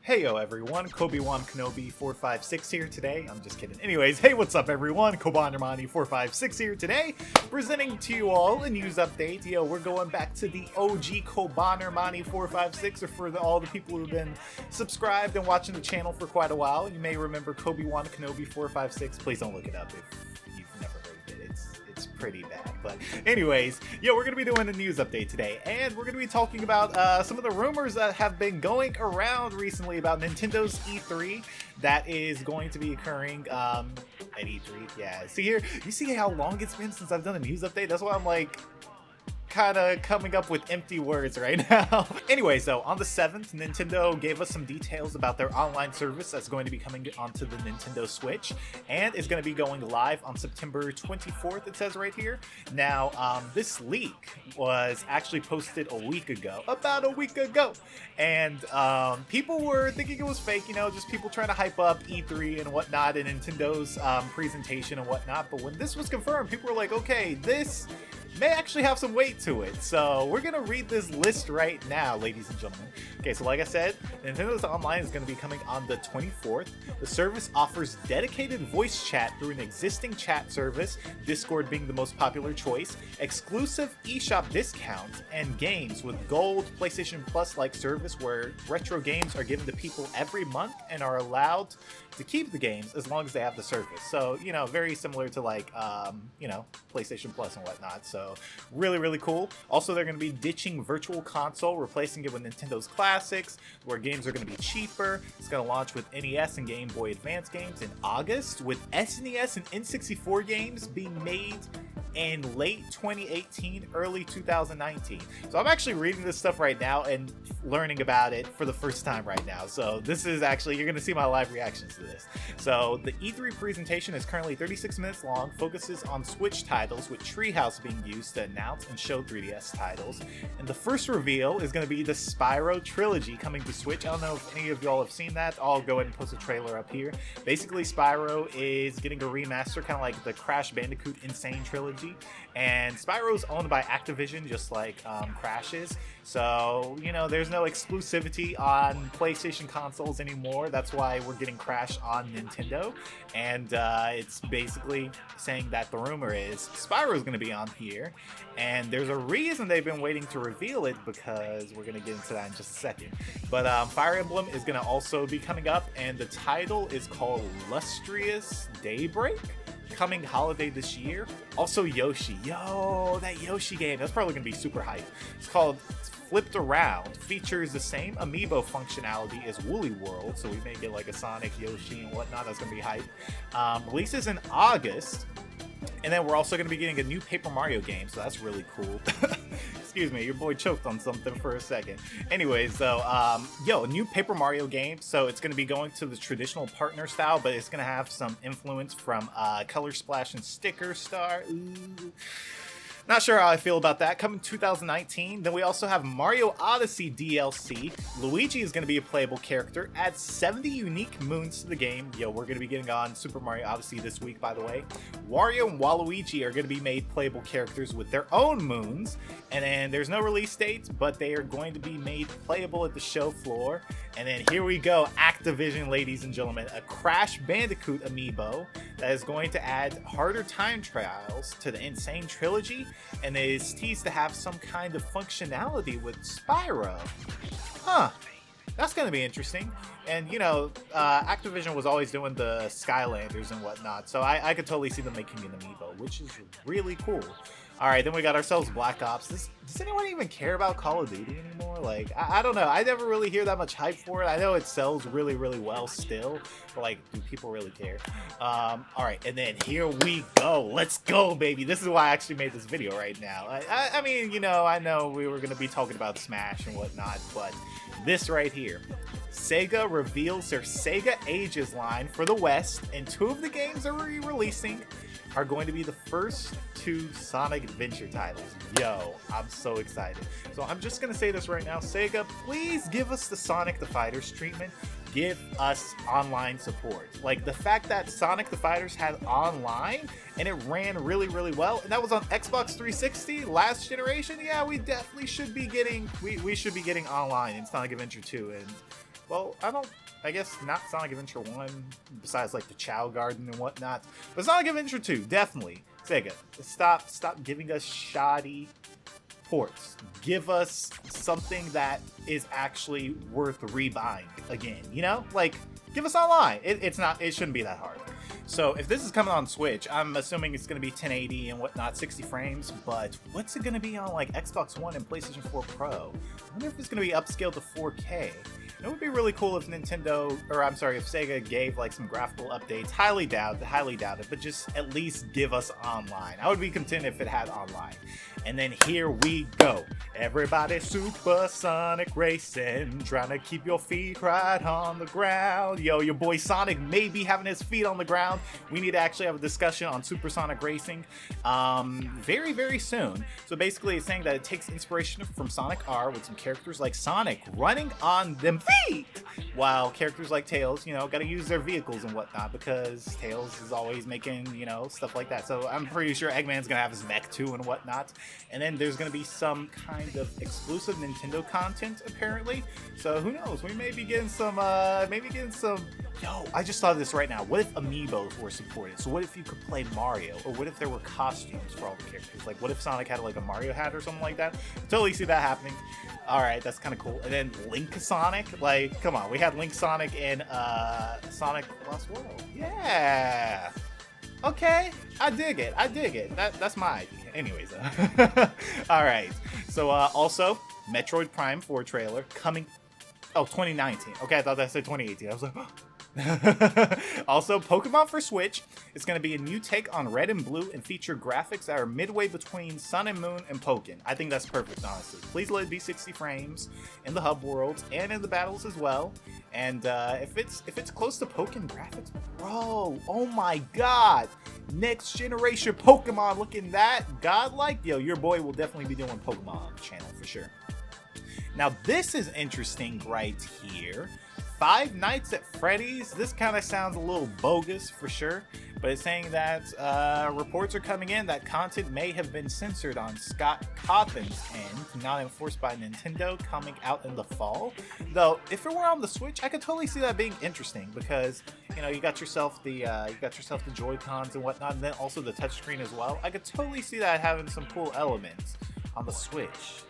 Heyo everyone, Kobe-wan Kenobi 456 here today. I'm just kidding. Anyways, hey, what's up everyone? Kobanermani 456 here today, presenting to you all a news update. Yo, we're going back to the OG Kobanermani 456, or for all the people who've been subscribed and watching the channel for quite a while. You may remember Kobe-wan Kenobi 456. Please don't look it up if you've never heard of it. It's pretty bad. But anyways, yo, we're going to be doing a news update today, and we're going to be talking about some of the rumors that have been going around recently about Nintendo's E3 that is going to be occurring at E3. Yeah, see here, you see how long it's been since I've done a news update? That's why I'm like kind of coming up with empty words right now. Anyway, so on the 7th, Nintendo gave us some details about their online service that's going to be coming onto the Nintendo Switch, and is going to be going live on September 24th, it says right here. Now, this leak was actually posted about a week ago, and people were thinking it was fake, you know, just people trying to hype up E3 and whatnot, and Nintendo's presentation and whatnot. But when this was confirmed, people were like, okay, this may actually have some weight to it. So we're gonna read this list right now, ladies and gentlemen. Okay, so like I said, Nintendo's Online is gonna be coming on the 24th. The service offers dedicated voice chat through an existing chat service, Discord being the most popular choice, exclusive eShop discounts, and games with Gold, PlayStation Plus like service where retro games are given to people every month and are allowed to keep the games as long as they have the service. So, you know, very similar to like, you know, PlayStation Plus and whatnot. So really, really cool. Also, they're going to be ditching Virtual Console, replacing it with Nintendo's Classics, where games are going to be cheaper. It's going to launch with NES and Game Boy Advance games in August, with SNES and N64 games being made in late 2018, early 2019. So I'm actually reading this stuff right now and learning about it for the first time right now. So this is actually, you're going to see my live reactions to this. So the E3 presentation is currently 36 minutes long, focuses on Switch titles, with Treehouse being used to announce and show 3DS titles. And the first reveal is going to be the Spyro Trilogy coming to Switch. I don't know if any of y'all have seen that. I'll go ahead and post a trailer up here. Basically, Spyro is getting a remaster, kind of like the Crash Bandicoot Insane Trilogy. And Spyro is owned by Activision, just like Crash is. So, you know, there's no exclusivity on PlayStation consoles anymore. That's why we're getting Crash on Nintendo. And it's basically saying that the rumor is Spyro is going to be on here. And there's a reason they've been waiting to reveal it, because we're going to get into that in just a second. But Fire Emblem is going to also be coming up, and the title is called Lustrous Daybreak, coming holiday this year. Also Yoshi, yo, that Yoshi game, that's probably gonna be super hype. It's called Flipped Around, features the same amiibo functionality as Woolly World, so we may get like a Sonic, Yoshi and whatnot. That's gonna be hype. Releases in August, and then we're also gonna be getting a new Paper Mario game, so that's really cool. Excuse me, your boy choked on something for a second. Anyways, so, yo, a new Paper Mario game. So it's going to be going to the traditional partner style, but it's going to have some influence from Color Splash and Sticker Star. Ooh. Not sure how I feel about that. Coming 2019. Then we also have Mario Odyssey DLC. Luigi is going to be a playable character. Adds 70 unique moons to the game. Yo, we're going to be getting on Super Mario Odyssey this week, by the way. Wario and Waluigi are going to be made playable characters with their own moons. And then there's no release dates, but they are going to be made playable at the show floor. And then here we go, Activision, ladies and gentlemen, a Crash Bandicoot amiibo that is going to add harder time trials to the Insane Trilogy, and is teased to have some kind of functionality with Spyro. Huh. That's going to be interesting. And, you know, Activision was always doing the Skylanders and whatnot, so I could totally see them making an amiibo, which is really cool. Alright, then we got ourselves Black Ops. Does anyone even care about Call of Duty anymore? Like, I don't know. I never really hear that much hype for it. I know it sells really, really well still, but like, do people really care? Alright, and then here we go. Let's go, baby. This is why I actually made this video right now. I mean, you know, I know we were going to be talking about Smash and whatnot, but this right here. Sega reveals their Sega Ages line for the West, and 2 of the games they're re-releasing are going to be the first 2 Sonic Adventure titles. Yo, I'm so excited. So I'm just gonna say this right now, Sega, please give us the Sonic the Fighters treatment. Give us online support. Like, the fact that Sonic the Fighters had online and it ran really, really well, and that was on Xbox 360 last generation, yeah, we definitely should be getting, we should be getting online in Sonic Adventure 2. And well, I guess not Sonic Adventure 1, besides like the Chow Garden and whatnot. But Sonic Adventure 2, definitely. Sega, stop giving us shoddy ports. Give us something that is actually worth rebuying again, you know? Like, give us online. It shouldn't be that hard. So if this is coming on Switch, I'm assuming it's going to be 1080 and whatnot, 60 frames, but what's it going to be on like Xbox One and PlayStation 4 Pro? I wonder if it's going to be upscaled to 4K. It would be really cool if if Sega gave like some graphical updates. Highly doubt it, but just at least give us online. I would be content if it had online. And then here we go. Everybody supersonic racing, trying to keep your feet right on the ground. Yo, your boy Sonic may be having his feet on the ground. We need to actually have a discussion on supersonic racing very, very soon. So basically it's saying that it takes inspiration from Sonic R with some characters like Sonic running on them feet, while characters like Tails, you know, gotta use their vehicles and whatnot, because Tails is always making, you know, stuff like that. So I'm pretty sure Eggman's gonna have his mech too and whatnot. And then there's gonna be some kind of exclusive Nintendo content apparently. So who knows? We may be getting some Yo, I just thought of this right now. What if amiibos were supported? So what if you could play Mario? Or what if there were costumes for all the characters? Like, what if Sonic had like a Mario hat or something like that? Totally see that happening. Alright, that's kind of cool. And then Link Sonic? Like, come on. We had Link Sonic in Sonic Lost World. Yeah! Okay, I dig it. That's my idea. Anyways, alright. So, also, Metroid Prime 4 trailer coming... Oh, 2019. Okay, I thought that said 2018. I was like... Also, Pokemon for Switch. It's going to be a new take on Red and Blue and feature graphics that are midway between Sun and Moon and Pokken. I think that's perfect, honestly. Please let it be 60 frames in the hub worlds and in the battles as well. And if it's close to Pokken graphics, bro, oh my god, next generation Pokemon looking that godlike. Yo, your boy will definitely be doing Pokemon on the channel for sure. Now this is interesting right here. Five Nights at Freddy's. This kind of sounds a little bogus for sure, but it's saying that reports are coming in that content may have been censored on Scott Cawthon's end, not enforced by Nintendo, coming out in the fall. Though, if it were on the Switch, I could totally see that being interesting because, you know, you got yourself the Joy-Cons and whatnot, and then also the touchscreen as well. I could totally see that having some cool elements on the Switch.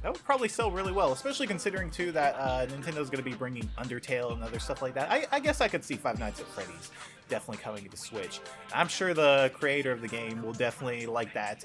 That would probably sell really well, especially considering, too, that Nintendo's going to be bringing Undertale and other stuff like that. I guess I could see Five Nights at Freddy's definitely coming to Switch. I'm sure the creator of the game will definitely like that,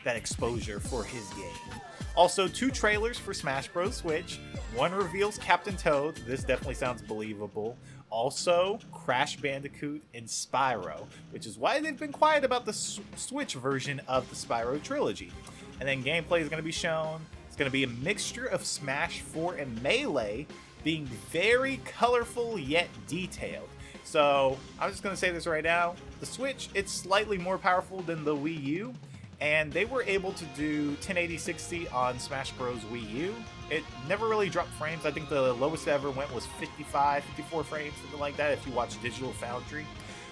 that exposure for his game. Also, 2 trailers for Smash Bros. Switch. One reveals Captain Toad. This definitely sounds believable. Also, Crash Bandicoot and Spyro, which is why they've been quiet about the Switch version of the Spyro Trilogy. And then gameplay is going to be shown. It's going to be a mixture of Smash 4 and Melee, being very colorful yet detailed. So I'm just going to say this right now. The Switch, it's slightly more powerful than the Wii U, and they were able to do 1080-60 on Smash Bros. Wii U. It never really dropped frames. I think the lowest it ever went was 55, 54 frames, something like that, if you watch Digital Foundry.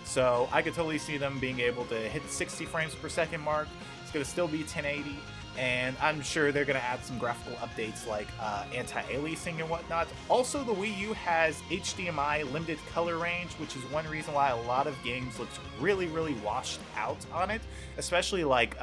So I could totally see them being able to hit the 60 frames per second mark. It's going to still be 1080. And I'm sure they're going to add some graphical updates like anti-aliasing and whatnot. Also, the Wii U has HDMI limited color range, which is one reason why a lot of games looks really, really washed out on it. Especially like,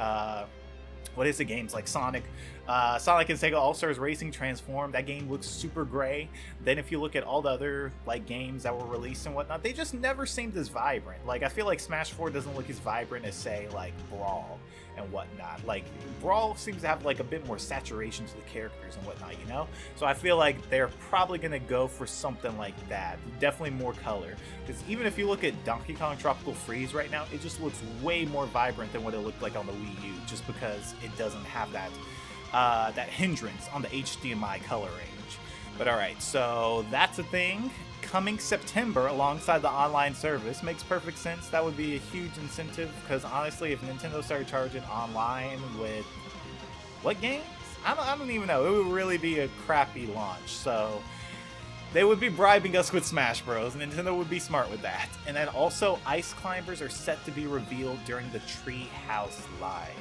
games like Sonic and Sega All-Stars Racing Transformed. That game looks super gray. Then if you look at all the other like games that were released and whatnot, they just never seemed as vibrant. Like, I feel like Smash 4 doesn't look as vibrant as, say, like Brawl and whatnot. Like, Brawl seems to have like a bit more saturation to the characters and whatnot, you know? So I feel like they're probably gonna go for something like that. Definitely more color. Because even if you look at Donkey Kong Tropical Freeze right now, it just looks way more vibrant than what it looked like on the Wii U, just because it doesn't have that that hindrance on the HDMI color range. But alright, so that's a thing. Coming September alongside the online service makes perfect sense. That would be a huge incentive, because honestly, if Nintendo started charging online with what games? I don't even know. It would really be a crappy launch. So they would be bribing us with Smash Bros. Nintendo would be smart with that. And then also, Ice Climbers are set to be revealed during the Treehouse Live.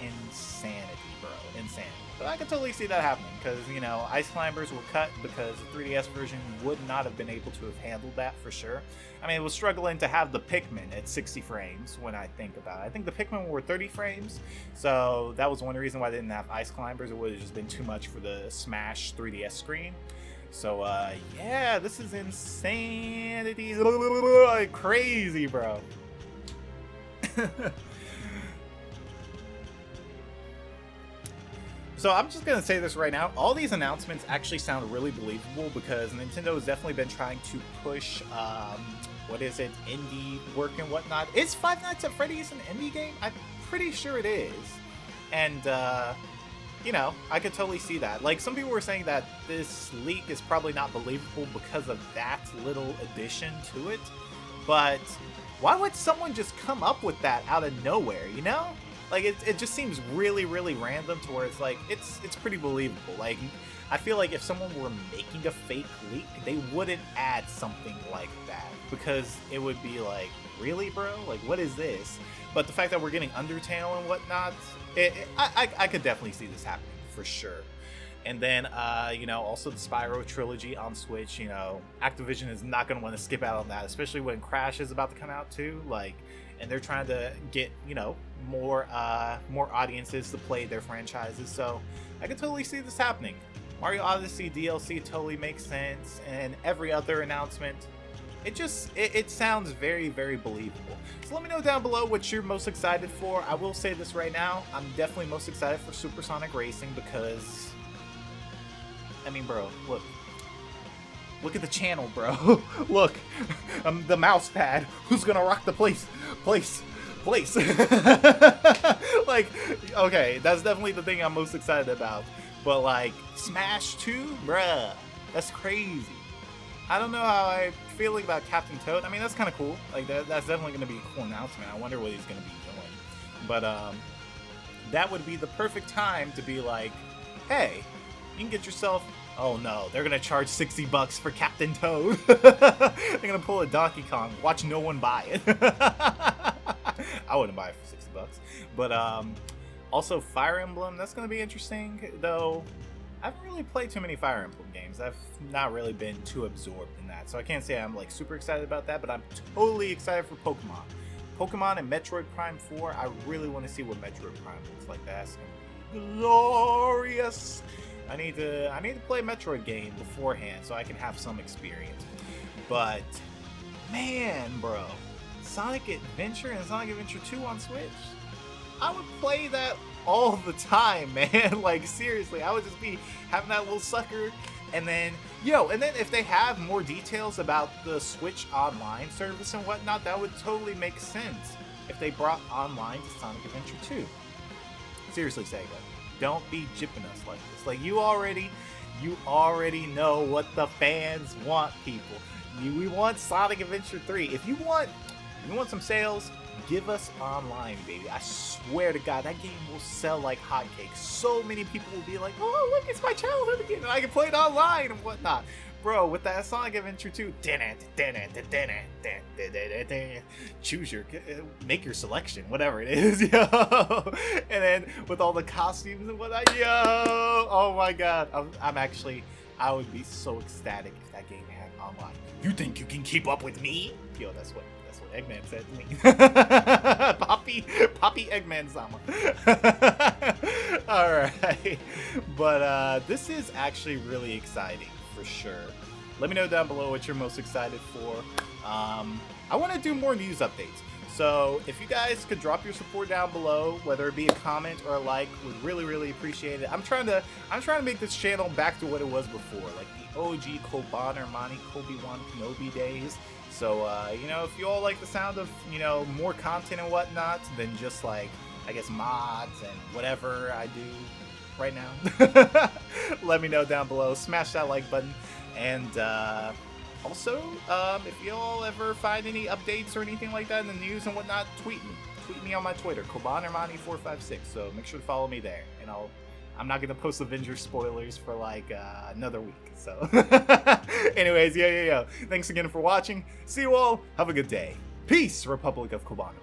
insanity, bro. Insanity. But I could totally see that happening because, you know, Ice Climbers were cut because the 3DS version would not have been able to have handled that for sure. I mean, it was struggling to have the Pikmin at 60 frames when I think about it. I think the Pikmin were 30 frames, so that was one reason why I didn't have Ice Climbers. It would have just been too much for the Smash 3DS screen. So, yeah, this is insanity. Crazy, bro. So I'm just going to say this right now. All these announcements actually sound really believable because Nintendo has definitely been trying to push, what is it, indie work and whatnot. Is Five Nights at Freddy's an indie game? I'm pretty sure it is. And, you know, I could totally see that. Like, some people were saying that this leak is probably not believable because of that little addition to it. But why would someone just come up with that out of nowhere, you know? Like, it just seems really, really random to where it's like, it's pretty believable. Like, I feel like if someone were making a fake leak, they wouldn't add something like that. Because it would be like, really, bro? Like, what is this? But the fact that we're getting Undertale and whatnot, I could definitely see this happening, for sure. And then, you know, also the Spyro Trilogy on Switch, you know, Activision is not going to want to skip out on that, especially when Crash is about to come out, too. Like, and they're trying to get, you know, more audiences to play their franchises, so I could totally see this happening. Mario Odyssey DLC totally makes sense, and every other announcement, it sounds very, very believable. So let me know down below what you're most excited for. I will say this right now, I'm definitely most excited for Supersonic Racing because, I mean, bro, look at the channel, bro. Look, the mouse pad. Who's gonna rock the place? Like, okay, that's definitely the thing I'm most excited about. But like, Smash 2, bruh, that's crazy. I don't know how I'm feeling about Captain Toad. I mean, that's kind of cool. Like, that's definitely gonna be a cool announcement. I wonder what he's gonna be doing. But that would be the perfect time to be like, hey, you can get yourself. Oh no, they're gonna charge $60 for Captain Toad. They're gonna pull a Donkey Kong. Watch no one buy it. I wouldn't buy it for $60. But also Fire Emblem, that's gonna be interesting. Though I haven't really played too many Fire Emblem games. I've not really been too absorbed in that, so I can't say I'm like super excited about that. But I'm totally excited for Pokemon. Pokemon and Metroid Prime 4. I really want to see what Metroid Prime looks like. That's gonna be glorious. I need to play a Metroid game beforehand so I can have some experience. But man, bro, Sonic Adventure and Sonic Adventure 2 on Switch, I would play that all the time, man. Like, seriously, I would just be having that little sucker. And then, and then if they have more details about the Switch Online service and whatnot, that would totally make sense if they brought online to Sonic Adventure 2. Seriously, Sega. Don't be jipping us like this. Like, you already know what the fans want, people. We want Sonic Adventure 3. If you want some sales, give us online, baby. I swear to God, that game will sell like hotcakes. So many people will be like, oh, look, it's my childhood again, and I can play it online and whatnot. Bro, with that Sonic Adventure 2, choose make your selection, whatever it is, yo. And then with all the costumes and whatnot, yo. Oh my God, I would be so ecstatic if that game had online. You think you can keep up with me? Yo, that's what Eggman said to me. Poppy Eggman-sama. All right, but this is actually really exciting. For sure. Let me know down below what you're most excited for. I want to do more news updates. So if you guys could drop your support down below, whether it be a comment or a like, would really, really appreciate it. I'm trying to make this channel back to what it was before, like the OG Koban Armani Obi-Wan Kenobi days. So you know, if you all like the sound of, you know, more content and whatnot than just like, I guess, mods and whatever I do right now, let me know down below. Smash that like button. And also, if y'all ever find any updates or anything like that in the news and whatnot, tweet me on my Twitter, KobanArmani456. So make sure to follow me there, and I'm not gonna post Avengers spoilers for like another week. So anyways, yeah. Thanks again for watching. See you all. Have a good day. Peace, Republic of Koban Armani.